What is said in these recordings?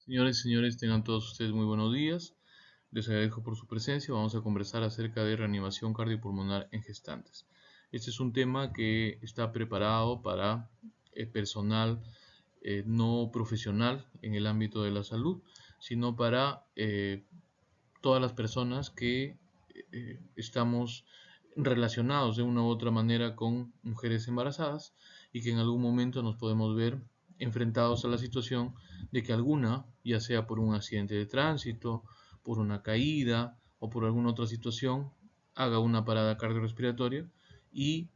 Señores y señores, tengan todos ustedes muy buenos días. Les agradezco por su presencia. Vamos a conversar acerca de reanimación cardiopulmonar en gestantes. Este es un tema que está preparado para el personal no profesional en el ámbito de la salud, sino para todas las personas que estamos relacionados de una u otra manera con mujeres embarazadas y que en algún momento nos podemos ver enfrentados a la situación de que alguna, ya sea por un accidente de tránsito, por una caída o por alguna otra situación, haga una parada cardiorrespiratoria y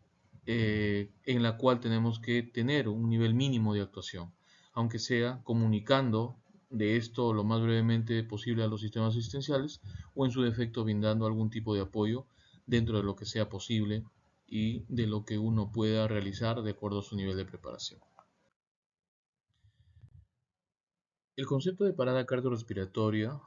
en la cual tenemos que tener un nivel mínimo de actuación, aunque sea comunicando de esto lo más brevemente posible a los sistemas asistenciales o en su defecto brindando algún tipo de apoyo dentro de lo que sea posible y de lo que uno pueda realizar de acuerdo a su nivel de preparación. El concepto de parada cardiorrespiratoria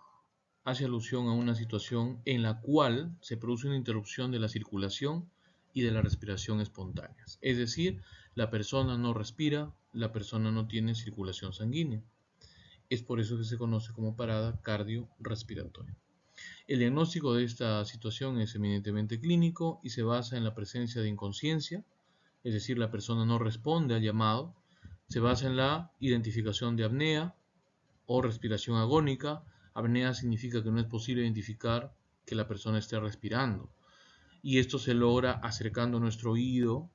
hace alusión a una situación en la cual se produce una interrupción de la circulación y de la respiración espontáneas. Es decir, la persona no respira, la persona no tiene circulación sanguínea. Es por eso que se conoce como parada cardiorrespiratoria. El diagnóstico de esta situación es eminentemente clínico y se basa en la presencia de inconsciencia, es decir, la persona no responde al llamado. Se basa en la identificación de apnea o respiración agónica. Apnea significa que no es posible identificar que la persona esté respirando. Y esto se logra acercando nuestro oído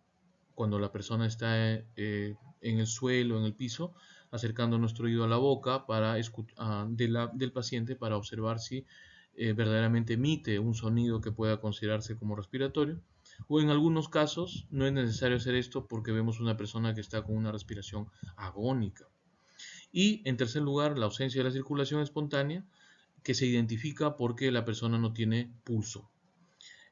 cuando la persona está en el suelo, en el piso, acercando nuestro oído a la boca del paciente para observar si verdaderamente emite un sonido que pueda considerarse como respiratorio. O en algunos casos no es necesario hacer esto porque vemos una persona que está con una respiración agónica. Y en tercer lugar, la ausencia de la circulación espontánea, que se identifica porque la persona no tiene pulso.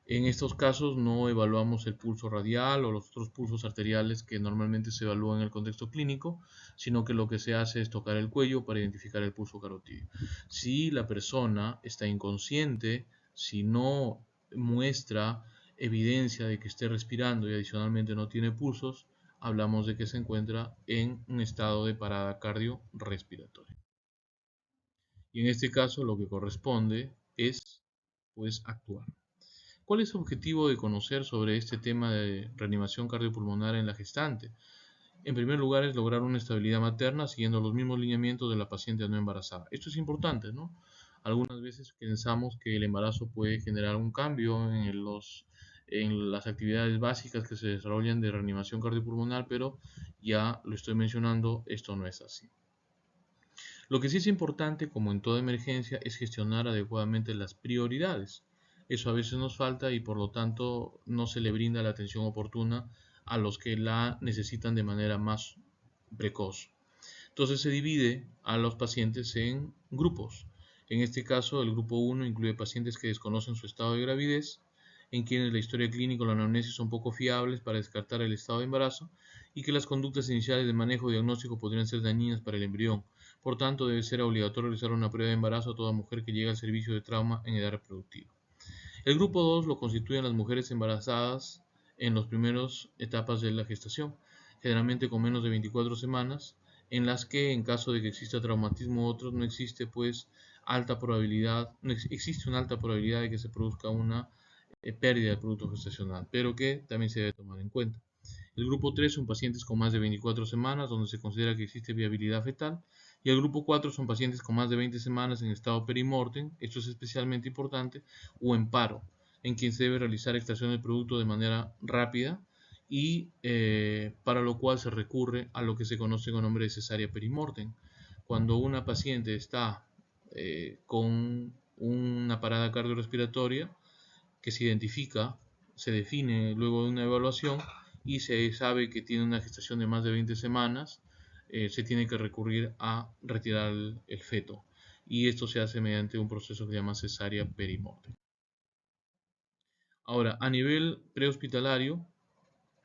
En estos casos no evaluamos el pulso radial o los otros pulsos arteriales que normalmente se evalúan en el contexto clínico, sino que lo que se hace es tocar el cuello para identificar el pulso carotídeo. Si la persona está inconsciente, si no muestra evidencia de que esté respirando y adicionalmente no tiene pulsos, hablamos de que se encuentra en un estado de parada cardiorrespiratoria. Y en este caso lo que corresponde es pues actuar. ¿Cuál es su objetivo de conocer sobre este tema de reanimación cardiopulmonar en la gestante? En primer lugar es lograr una estabilidad materna siguiendo los mismos lineamientos de la paciente no embarazada. Esto es importante, ¿no? Algunas veces pensamos que el embarazo puede generar un cambio en las actividades básicas que se desarrollan de reanimación cardiopulmonar, pero ya lo estoy mencionando, esto no es así. Lo que sí es importante, como en toda emergencia, es gestionar adecuadamente las prioridades. Eso a veces nos falta y por lo tanto no se le brinda la atención oportuna a los que la necesitan de manera más precoz. Entonces se divide a los pacientes en grupos. En este caso, el grupo 1 incluye pacientes que desconocen su estado de gravidez, en quienes la historia clínica o la anamnesis son poco fiables para descartar el estado de embarazo y que las conductas iniciales de manejo diagnóstico podrían ser dañinas para el embrión. Por tanto, debe ser obligatorio realizar una prueba de embarazo a toda mujer que llegue al servicio de trauma en edad reproductiva. El grupo 2 lo constituyen las mujeres embarazadas en las primeras etapas de la gestación, generalmente con menos de 24 semanas, en las que en caso de que exista traumatismo u otros no existe existe una alta probabilidad de que se produzca una pérdida del producto gestacional, pero que también se debe tomar en cuenta. El grupo 3 son pacientes con más de 24 semanas, donde se considera que existe viabilidad fetal. Y el grupo 4 son pacientes con más de 20 semanas en estado perimortem, esto es especialmente importante, o en paro, en quien se debe realizar extracción del producto de manera rápida y para lo cual se recurre a lo que se conoce con nombre de cesárea perimortem. Cuando una paciente está con una parada cardiorrespiratoria que se identifica, se define luego de una evaluación y se sabe que tiene una gestación de más de 20 semanas, se tiene que recurrir a retirar el feto. Y esto se hace mediante un proceso que se llama cesárea perimortem. Ahora, a nivel prehospitalario,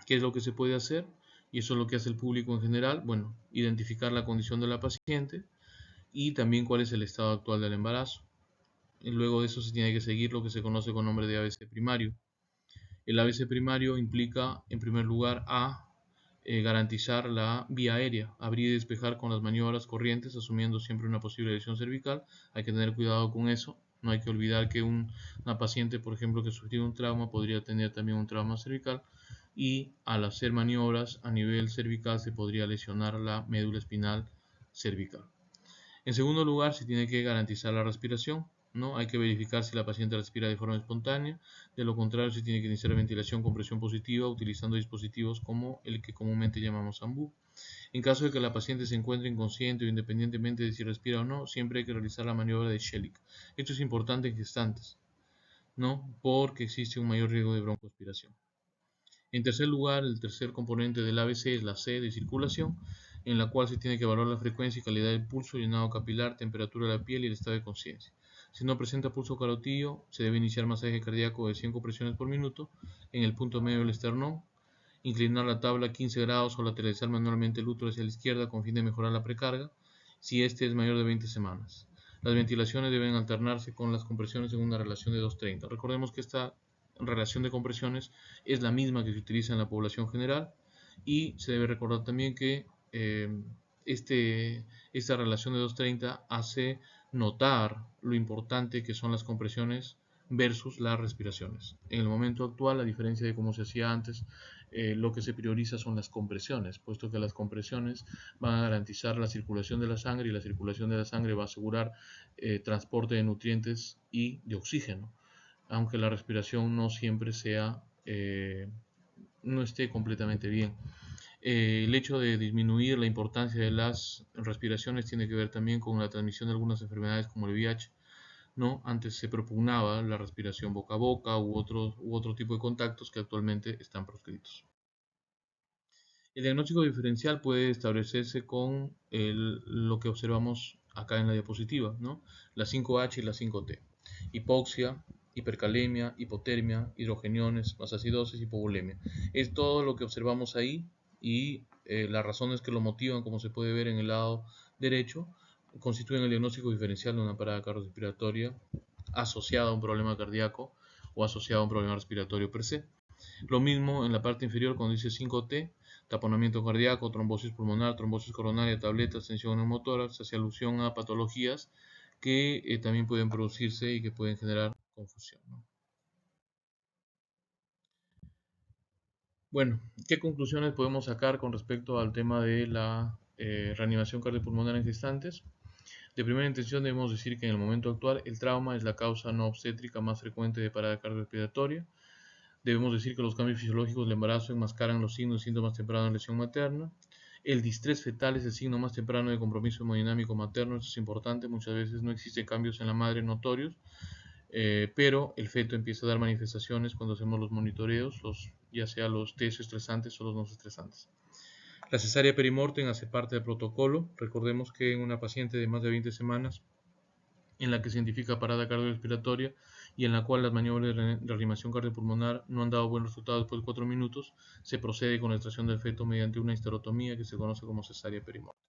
¿qué es lo que se puede hacer? Y eso es lo que hace el público en general. Bueno, identificar la condición de la paciente y también cuál es el estado actual del embarazo. Y luego de eso se tiene que seguir lo que se conoce con nombre de ABC primario. El ABC primario implica, en primer lugar, a garantizar la vía aérea, abrir y despejar con las maniobras corrientes, asumiendo siempre una posible lesión cervical. Hay que tener cuidado con eso. No hay que olvidar que una paciente, por ejemplo, que sufrió un trauma, podría tener también un trauma cervical, y al hacer maniobras a nivel cervical se podría lesionar la médula espinal cervical. En segundo lugar, se tiene que garantizar la respiración, ¿no? Hay que verificar si la paciente respira de forma espontánea. De lo contrario, se tiene que iniciar ventilación con presión positiva utilizando dispositivos como el que comúnmente llamamos AMBU. En caso de que la paciente se encuentre inconsciente o independientemente de si respira o no, siempre hay que realizar la maniobra de Shellick. Esto es importante en gestantes, ¿no? Porque existe un mayor riesgo de broncoaspiración. En tercer lugar, el tercer componente del ABC es la C de circulación, en la cual se tiene que evaluar la frecuencia y calidad del pulso, llenado capilar, temperatura de la piel y el estado de conciencia. Si no presenta pulso carotídeo, se debe iniciar masaje cardíaco de 5 compresiones por minuto en el punto medio del esternón, inclinar la tabla 15 grados o lateralizar manualmente el útero hacia la izquierda con fin de mejorar la precarga, si este es mayor de 20 semanas. Las ventilaciones deben alternarse con las compresiones en una relación de 2:30. Recordemos que esta relación de compresiones es la misma que se utiliza en la población general, y se debe recordar también que esta relación de 2:30 hace notar lo importante que son las compresiones versus las respiraciones. En el momento actual, a diferencia de cómo se hacía antes, lo que se prioriza son las compresiones, puesto que las compresiones van a garantizar la circulación de la sangre, y la circulación de la sangre va a asegurar transporte de nutrientes y de oxígeno, aunque la respiración no siempre no esté completamente bien. El hecho de disminuir la importancia de las respiraciones tiene que ver también con la transmisión de algunas enfermedades como el VIH, ¿no? Antes se propugnaba la respiración boca a boca u otro tipo de contactos que actualmente están proscritos. El diagnóstico diferencial puede establecerse con lo que observamos acá en la diapositiva, ¿no? Las 5H y las 5T. Hipoxia, hipercalemia, hipotermia, hidrogeniones, acidosis, hipovolemia. Es todo lo que observamos ahí, y las razones que lo motivan, como se puede ver en el lado derecho, constituyen el diagnóstico diferencial de una parada cardiorrespiratoria asociada a un problema cardíaco o asociada a un problema respiratorio per se. Lo mismo en la parte inferior cuando dice 5T, taponamiento cardíaco, trombosis pulmonar, trombosis coronaria, tabletas, tensión neumotórax, hace alusión a patologías que también pueden producirse y que pueden generar confusión, ¿no? Bueno, ¿qué conclusiones podemos sacar con respecto al tema de la reanimación cardiopulmonar en gestantes? De primera intención debemos decir que en el momento actual el trauma es la causa no obstétrica más frecuente de parada cardiorrespiratoria. Debemos decir que los cambios fisiológicos del embarazo enmascaran los signos y síntomas tempranos de lesión materna. El distrés fetal es el signo más temprano de compromiso hemodinámico materno. Esto es importante. Muchas veces no existen cambios en la madre notorios, pero el feto empieza a dar manifestaciones cuando hacemos los monitoreos, ya sea los test estresantes o los no estresantes. La cesárea perimortem hace parte del protocolo. Recordemos que en una paciente de más de 20 semanas, en la que se identifica parada cardiorrespiratoria y en la cual las maniobras de reanimación cardiopulmonar no han dado buen resultado después de 4 minutos, se procede con la extracción del feto mediante una histerotomía que se conoce como cesárea perimortem.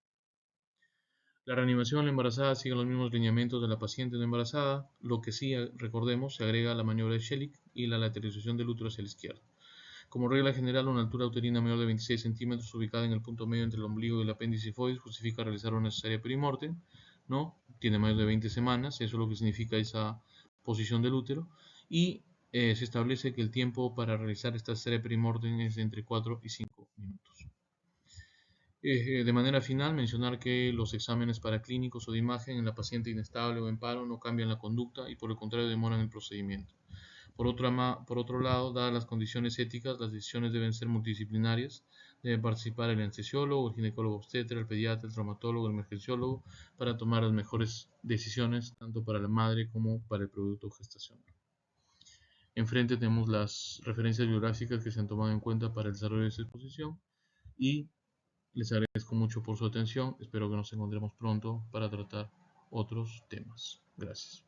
La reanimación en la embarazada sigue los mismos lineamientos de la paciente no embarazada, lo que sí, recordemos, se agrega la maniobra de Shellick y la lateralización del útero hacia la izquierda. Como regla general, una altura uterina mayor de 26 centímetros ubicada en el punto medio entre el ombligo y el apéndice foides justifica realizar una cesárea perimortem, ¿no? Tiene mayor de 20 semanas, eso es lo que significa esa posición del útero, y se establece que el tiempo para realizar esta cesárea perimortem es de entre 4 y 5 minutos. De manera final, mencionar que los exámenes paraclínicos o de imagen en la paciente inestable o en paro no cambian la conducta y por el contrario demoran el procedimiento. Por otro lado, dadas las condiciones éticas, las decisiones deben ser multidisciplinarias. Deben participar el anestesiólogo, el ginecólogo obstetra, el pediatra, el traumatólogo, el emergenciólogo, para tomar las mejores decisiones tanto para la madre como para el producto gestacional. Enfrente tenemos las referencias biográficas que se han tomado en cuenta para el desarrollo de esta exposición, y les agradezco mucho por su atención. Espero que nos encontremos pronto para tratar otros temas. Gracias.